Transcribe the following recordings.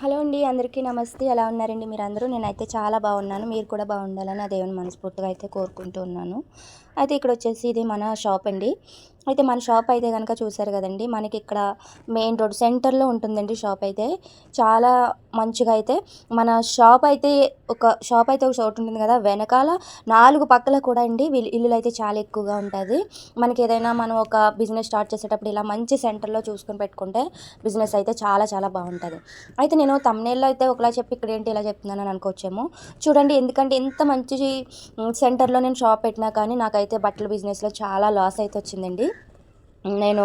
Hello అండి, అందరికీ నమస్తే. ఎలా ఉన్నారండి మీరందరూ? నేనైతే చాలా బాగున్నాను. మీరు కూడా బాగుండాలని ఆ దేవుని మనస్ఫూర్తిగా అయితే కోరుకుంటూ ఉన్నాను. అయితే ఇక్కడ వచ్చేసి ఇది మన షాప్ అండి. అయితే మన షాప్ అయితే కనుక చూసారు కదండి, మనకి ఇక్కడ మెయిన్ రోడ్ సెంటర్లో ఉంటుందండి షాప్ అయితే. చాలా మంచిగా అయితే మన షాప్ అయితే ఒక చోటు ఉంటుంది కదా, వెనకాల 4 పక్కల కూడా అండి ఇల్లులు అయితే చాలా ఎక్కువగా ఉంటుంది. మనకి ఏదైనా మనం ఒక బిజినెస్ స్టార్ట్ చేసేటప్పుడు ఇలా మంచి సెంటర్లో చూసుకొని పెట్టుకుంటే బిజినెస్ అయితే చాలా చాలా బాగుంటుంది. అయితే నేను థంబ్‌నెయిల్‌లో అయితే ఒకలా చెప్పి ఇక్కడేంటి ఇలా చెప్తున్నానని అనుకోవచ్చేమో. చూడండి, ఎందుకంటే ఇంత మంచి సెంటర్‌లో నేను షాప్ పెట్టినా కానీ నాకైతే బట్టల బిజినెస్‌లో చాలా లాస్ అయితే వచ్చిందండి. నేను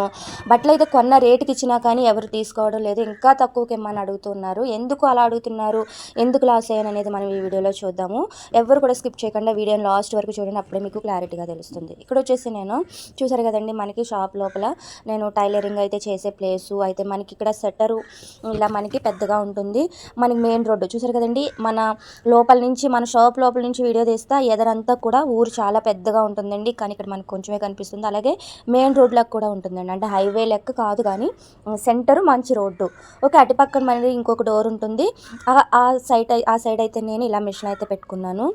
బట్టలైతే కొన్న రేటుకి ఇచ్చినా కానీ ఎవరు తీసుకోవడం లేదు. ఇంకా తక్కువకి ఇమ్మని అడుగుతున్నారు. ఎందుకు అలా అడుగుతున్నారు? ఎందుకు లాస్ అయ్యాననేది మనం ఈ వీడియోలో చూద్దాము. ఎవ్వరు కూడా స్కిప్ చేయకుండా వీడియోని లాస్ట్ వరకు చూడండి. అప్పుడే మీకు క్లారిటీగా తెలుస్తుంది. ఇక్కడ వచ్చేసి నేను చూసారు కదండి, మనకి షాప్ లోపల నేను టైలరింగ్ అయితే చేసే ప్లేసు అయితే మనకి ఇక్కడ సెట్టరు ఇలా మనకి పెద్దగా ఉంటుంది. మనకి మెయిన్ రోడ్డు చూసారు కదండి, మన షాప్ లోపల నుంచి వీడియో తీస్తా ఎదరంతా కూడా ఊరు చాలా పెద్దగా ఉంటుందండి. కానీ ఇక్కడ మనకు కొంచెమే కనిపిస్తుంది. అలాగే మెయిన్ రోడ్లకు కూడా ఉంటుందండి. అంటే హైవే లెక్క కాదు కానీ సెంటర్ మంచి రోడ్డు. ఓకే, అటు పక్కన మళ్ళీ ఇంకొక డోర్ ఉంటుంది. ఆ సైడ్ అయితే నేను ఇలా మిషన్ అయితే పెట్టుకున్నాను.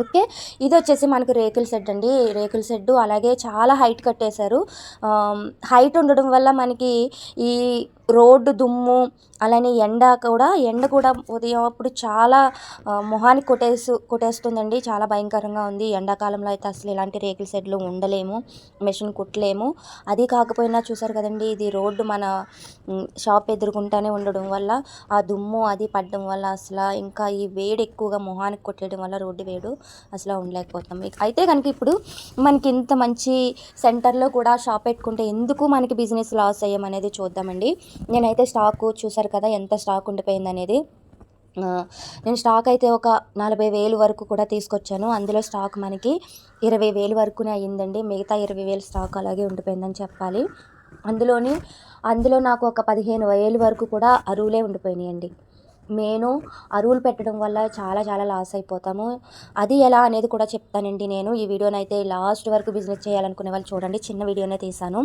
ఓకే, ఇది వచ్చేసి మనకు రేకుల షెడ్ అండి. రేకుల షెడ్డు అలాగే చాలా హైట్ కట్టేశారు. హైట్ ఉండడం వల్ల మనకి ఈ రోడ్డు దుమ్ము అలానే ఎండ కూడా ఉదయం అప్పుడు చాలా మొహానికి కొట్టేస్తుందండి. చాలా భయంకరంగా ఉంది. ఎండాకాలంలో అయితే అసలు ఇలాంటి రేకుల షెడ్లు ఉండలేము, మెషిన్ కుట్టలేము. అది కాకపోయినా చూసారు కదండి, ఇది రోడ్డు మన షాప్ ఎదురుకుంటానే ఉండడం వల్ల ఆ దుమ్ము అది పడడం వల్ల అసలు ఇంకా ఈ వేడి ఎక్కువగా మొహానికి కొట్టేయడం వల్ల రోడ్డు వేడు అసలు ఉండలేకపోతాం. అయితే కనుక ఇప్పుడు మనకి ఇంత మంచి సెంటర్లో కూడా షాప్ పెట్టుకుంటే ఎందుకు మనకి బిజినెస్ లాస్ అయ్యామనేది చూద్దామండి. నేనైతే స్టాకు చూసారు కదా ఎంత స్టాక్ ఉండిపోయింది అనేది. నేను స్టాక్ అయితే ఒక 40,000 వరకు కూడా తీసుకొచ్చాను. అందులో స్టాక్ మనకి 20,000 వరకునే అయ్యిందండి. మిగతా 20,000 స్టాక్ అలాగే ఉండిపోయిందని చెప్పాలి. అందులో నాకు ఒక 15,000 వరకు కూడా అరువులే ఉండిపోయినాయండి. అరువులు పెట్టడం వల్ల చాలా చాలా లాస్ అయిపోతాము. అది ఎలా అనేది కూడా చెప్తానండి నేను. ఈ వీడియోనైతే లాస్ట్ వరకు బిజినెస్ చేయాలనుకునే వాళ్ళు చూడండి. చిన్న వీడియోనే తీసాను.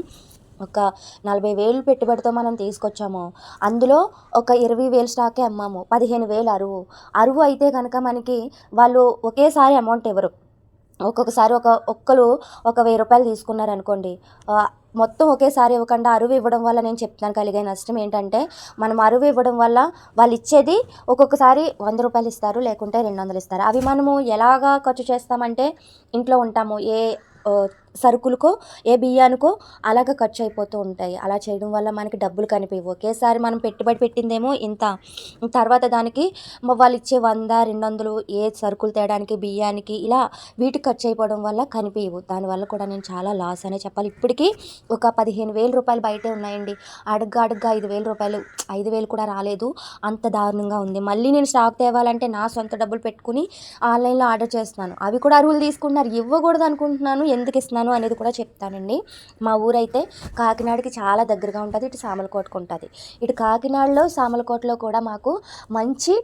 ఒక 40,000 పెట్టుబడితో మనం తీసుకొచ్చాము. అందులో ఒక 20,000 స్టాకే అమ్మాము. 15,000 అరువు అయితే కనుక మనకి వాళ్ళు ఒకేసారి అమౌంట్ ఇవ్వరు. ఒక్కొక్కసారి ఒక్కరు ఒక 1,000 రూపాయలు తీసుకున్నారనుకోండి, మొత్తం ఒకేసారి ఇవ్వకుండా అరువు ఇవ్వడం వల్ల నేను చెప్తాను కలిగే నష్టం ఏంటంటే, మనం అరువు ఇవ్వడం వల్ల వాళ్ళు ఇచ్చేది ఒక్కొక్కసారి 100 రూపాయలు ఇస్తారు, లేకుంటే 200 ఇస్తారు. అవి మనము ఎలాగా ఖర్చు చేస్తామంటే, ఇంట్లో ఉంటాము సరుకులకో ఏ బియ్యానికో అలాగ ఖర్చు అయిపోతూ ఉంటాయి. అలా చేయడం వల్ల మనకి డబ్బులు కనిపించవు. ఒకేసారి మనం పెట్టుబడి పెట్టిందేమో ఇంత, తర్వాత దానికి వాళ్ళు ఇచ్చే 100, 200 ఏ సరుకులు తేడానికి బియ్యానికి ఇలా వీటికి ఖర్చు అయిపోవడం వల్ల కనిపించవు. దానివల్ల కూడా నేను చాలా లాస్ అనే చెప్పాలి. ఇప్పటికీ ఒక 15,000 రూపాయలు బయటే ఉన్నాయండి. అడుగ్గా 5,000 రూపాయలు, 5,000 కూడా రాలేదు. అంత దారుణంగా ఉంది. మళ్ళీ నేను స్టాక్ తేవాలంటే నా సొంత డబ్బులు పెట్టుకుని ఆన్లైన్లో ఆర్డర్ చేస్తున్నాను. అవి కూడా అరువులు తీసుకుంటున్నారు. ఇవ్వకూడదు అనుకుంటున్నాను. ఎందుకు ఇస్తున్నాను అనేది కూడా చెప్తానండి. మా ఊరైతే కాకినాడకి చాలా దగ్గరగా ఉంటుంది. ఇటు సామలకోటకు ఉంటుంది. ఇటు కాకినాడలో సామలకోటలో కూడా మాకు మంచి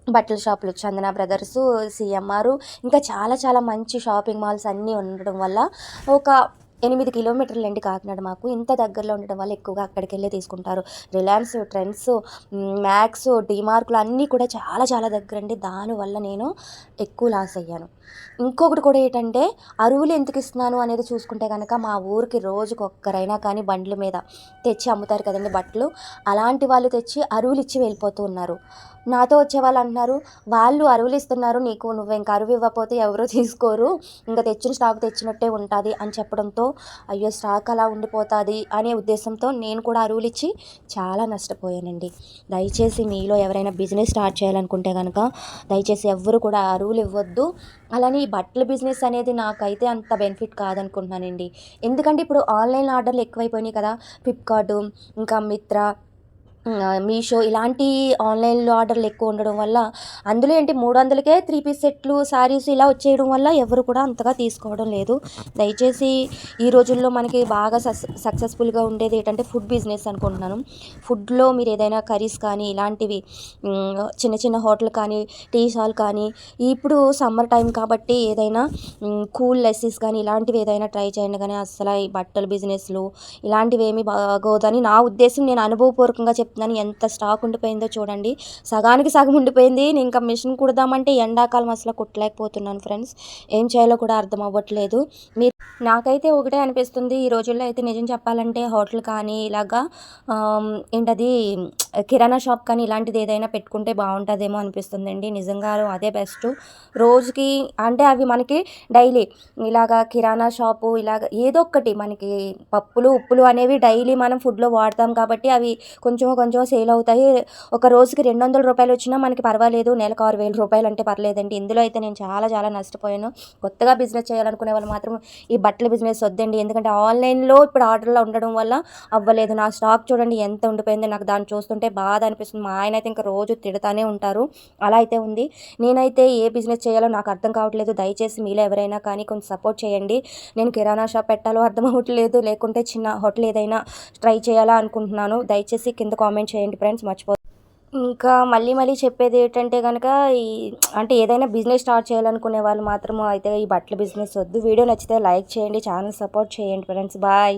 బట్టల షాపులు చందన బ్రదర్సు, సిఎంఆర్ ఇంకా చాలా చాలా మంచి షాపింగ్ మాల్స్ అన్నీ ఉండడం వల్ల ఒక 8 కిలోమీటర్లండి కాకినాడ మాకు. ఇంత దగ్గరలో ఉండడం వల్ల ఎక్కువగా అక్కడికి వెళ్ళి తీసుకుంటారు. రిలయన్స్, ట్రెండ్స్, మ్యాక్స్, డీమార్క్లు అన్నీ కూడా చాలా చాలా దగ్గరండి. దానివల్ల నేను ఎక్కువ లాస్ అయ్యాను. ఇంకొకటి కూడా ఏంటంటే, అరువులు ఎందుకు ఇస్తున్నాను అనేది చూసుకుంటే కనుక, మా ఊరికి రోజుకి ఒక్కరైనా కానీ బండ్ల మీద తెచ్చి అమ్ముతారు కదండి బట్టలు. అలాంటి వాళ్ళు తెచ్చి అరువులు ఇచ్చి వెళ్ళిపోతూ ఉన్నారు. నాతో వచ్చే వాళ్ళు అంటున్నారు, వాళ్ళు అరువులు ఇస్తున్నారు నీకు, నువ్వు ఇంకా అరువు ఇవ్వకపోతే ఎవరూ తీసుకోరు, ఇంకా తెచ్చిన స్టాక్ తెచ్చినట్టే ఉంటుంది అని చెప్పడంతో, అయ్యో స్టాక్ అలా ఉండిపోతుంది అనే ఉద్దేశంతో నేను కూడా అరువులు ఇచ్చి చాలా నష్టపోయానండి. దయచేసి మీలో ఎవరైనా బిజినెస్ స్టార్ట్ చేయాలనుకుంటే కనుక దయచేసి ఎవ్వరు కూడా అరువులు ఇవ్వద్దు. అలానే ఈ బట్టల బిజినెస్ అనేది నాకైతే అంత బెనిఫిట్ కాదనుకుంటున్నానండి. ఎందుకంటే ఇప్పుడు ఆన్లైన్ ఆర్డర్లు ఎక్కువైపోయినాయి కదా. ఫ్లిప్కార్ట్, ఇంకా మిత్రా, మీషో ఇలాంటి ఆన్లైన్లో ఆర్డర్లు ఎక్కువ ఉండడం వల్ల అందులో ఏంటి 300కే 3 పీస్ సెట్లు, శారీస్ ఇలా వచ్చేయడం వల్ల ఎవరు కూడా అంతగా తీసుకోవడం లేదు. దయచేసి ఈ రోజుల్లో మనకి బాగా సక్సెస్ఫుల్గా ఉండేది ఏంటంటే ఫుడ్ బిజినెస్ అనుకుంటున్నాను. ఫుడ్లో మీరు ఏదైనా కర్రీస్ కానీ ఇలాంటివి, చిన్న చిన్న హోటల్ కానీ, టీ స్టాల్ కానీ, ఇప్పుడు సమ్మర్ టైం కాబట్టి ఏదైనా కూల్ లెస్సీస్ కానీ ఇలాంటివి ఏదైనా ట్రై చేయండి. కానీ అసలు ఈ బట్టల బిజినెస్లు ఇలాంటివి ఏమీ బాగోదని నా ఉద్దేశం. నేను అనుభవపూర్వకంగా చెప్తున్నాను. చెప్తున్నాను. ఎంత స్టాక్ ఉండిపోయిందో చూడండి. సగానికి సగం ఉండిపోయింది. నేను ఇంకా మిషన్ కుడదామంటే ఎండాకాలం అసలు కుట్టలేకపోతున్నాను ఫ్రెండ్స్. ఏం చేయాలో కూడా అర్థం అవ్వట్లేదు. మీరు నాకైతే ఒకటే అనిపిస్తుంది. ఈ రోజుల్లో అయితే నిజం చెప్పాలంటే హోటల్ కానీ ఇలాగా ఏంటది కిరాణా షాప్ కానీ ఇలాంటిది ఏదైనా పెట్టుకుంటే బాగుంటుందేమో అనిపిస్తుందండి. నిజంగా అదే బెస్ట్. రోజుకి అంటే అవి మనకి డైలీ ఇలాగా కిరాణా షాపు ఇలాగ ఏదో ఒకటి మనకి పప్పులు ఉప్పులు అనేవి డైలీ మనం ఫుడ్లో వాడతాం కాబట్టి అవి కొంచెం కొంచెం సేల్ అవుతాయి. ఒక రోజుకి 200 రూపాయలు వచ్చినా మనకి పర్వాలేదు. నెలకు 6,000 రూపాయలు అంటే పర్లేదండి. ఇందులో అయితే నేను చాలా చాలా నష్టపోయాను. కొత్తగా బిజినెస్ చేయాలనుకునే వాళ్ళు మాత్రం ఈ బట్టల బిజినెస్ వద్దండి. ఎందుకంటే ఆన్లైన్లో ఇప్పుడు ఆర్డర్లో ఉండడం వల్ల అవ్వలేదు. నా స్టాక్ చూడండి ఎంత ఉండిపోయిందో. నాకు దాన్ని చూస్తుంటే బాధ అనిపిస్తుంది. మా ఆయన అయితే ఇంకా రోజు తిడతానే ఉంటారు. అలా అయితే ఉంది. నేనైతే ఏ బిజినెస్ చేయాలో నాకు అర్థం కావట్లేదు. దయచేసి మీలో ఎవరైనా కానీ కొంచెం సపోర్ట్ చేయండి. నేను కిరాణా షాప్ పెట్టాలో అర్థం అవ్వట్లేదు, లేకుంటే చిన్న హోటల్ ఏదైనా ట్రై చేయాలా అనుకుంటున్నాను. దయచేసి కింద కామెంట్ చేయండి ఫ్రెండ్స్, ఇంకా మళ్ళీ మళ్ళీ చెప్పేది ఏంటంటే కనుక ఈ అంటే ఏదైనా బిజినెస్ స్టార్ట్ చేయాలనుకునే వాళ్ళు మాత్రం అయితే ఈ బట్టల బిజినెస్ వద్దు. వీడియో నచ్చితే లైక్ చేయండి, ఛానల్ సపోర్ట్ చేయండి ఫ్రెండ్స్. బాయ్.